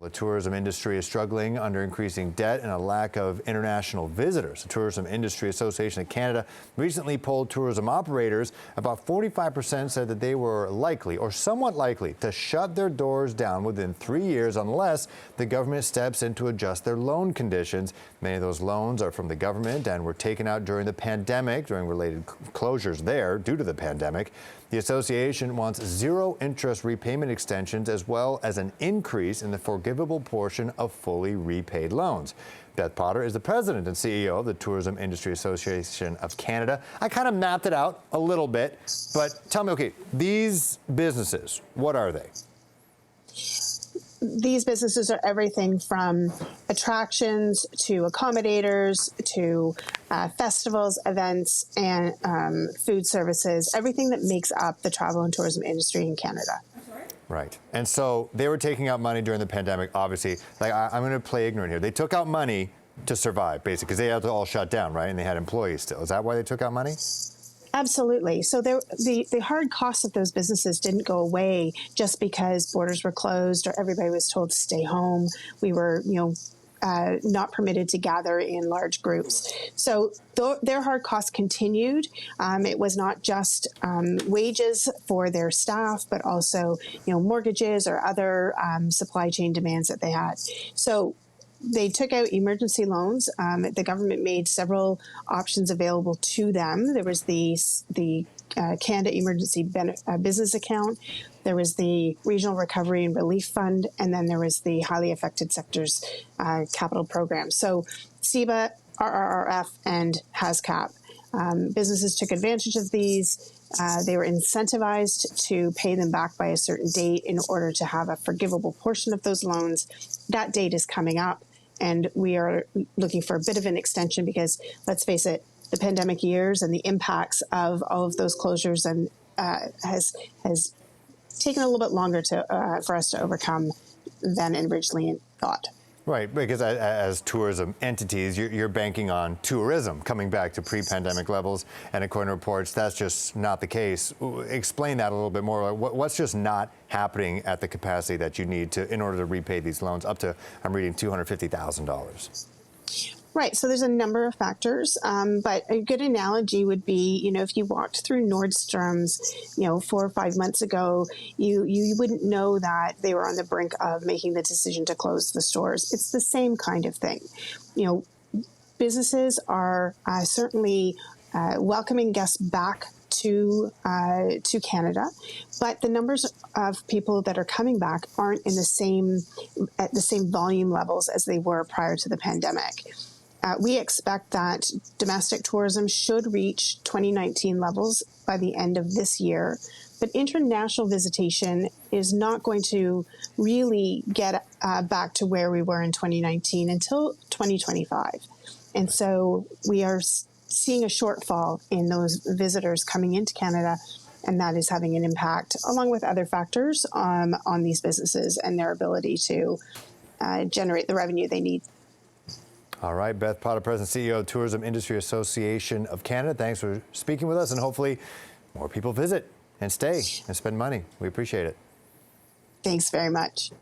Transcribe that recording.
The tourism industry is struggling under increasing debt and a lack of international visitors. The Tourism Industry Association of Canada recently polled tourism operators. About 45% said that they were likely or somewhat likely to shut their doors down within 3 years unless the government steps in to adjust their loan conditions. Many of those loans are from the government and were taken out during the pandemic, during related closures there due to the pandemic. The association wants zero interest repayment extensions as well as an increase in the forgivable portion of fully repaid loans. Beth Potter is the president and CEO of the Tourism Industry Association of Canada. I kind of mapped it out a little bit, but tell me, okay, these businesses, what are they? These businesses are everything from attractions to accommodators to festivals, events, and food services, everything that makes up the travel and tourism industry in Canada. Right. And so they were taking out money during the pandemic, obviously. Like, I'm going to play ignorant here. They took out money to survive, basically, because they had to all shut down, right? And they had employees still. Is that why they took out money? Absolutely. So the hard costs of those businesses didn't go away just because borders were closed or everybody was told to stay home. We were, not permitted to gather in large groups. So their hard costs continued. It was not just wages for their staff, but also, mortgages or other supply chain demands that they had. So they took out emergency loans. The government made several options available to them. There was the Canada Emergency Business Account. There was the Regional Recovery and Relief Fund, and then there was the Highly Affected Sectors Capital Program. So CEBA, RRRF, and HASCAP. Businesses took advantage of these. They were incentivized to pay them back by a certain date in order to have a forgivable portion of those loans. That date is coming up, and we are looking for a bit of an extension because, let's face it, the pandemic years and the impacts of all of those closures and has taken a little bit longer for us to overcome than originally thought. Right, because as tourism entities, you're banking on tourism coming back to pre-pandemic levels, and according to reports, that's just not the case. Explain that a little bit more. What's just not happening at the capacity that you need in order to repay these loans up to, I'm reading, $250,000? Right. So there's a number of factors, but a good analogy would be, if you walked through Nordstrom's, 4 or 5 months ago, you wouldn't know that they were on the brink of making the decision to close the stores. It's the same kind of thing. Businesses are certainly welcoming guests back to Canada, but the numbers of people that are coming back aren't at the same volume levels as they were prior to the pandemic. We expect that domestic tourism should reach 2019 levels by the end of this year, but international visitation is not going to really get back to where we were in 2019 until 2025. And so we are seeing a shortfall in those visitors coming into Canada, and that is having an impact, along with other factors, on these businesses and their ability to generate the revenue they need. All right, Beth Potter, President and CEO of Tourism Industry Association of Canada. Thanks for speaking with us, and hopefully more people visit and stay and spend money. We appreciate it. Thanks very much.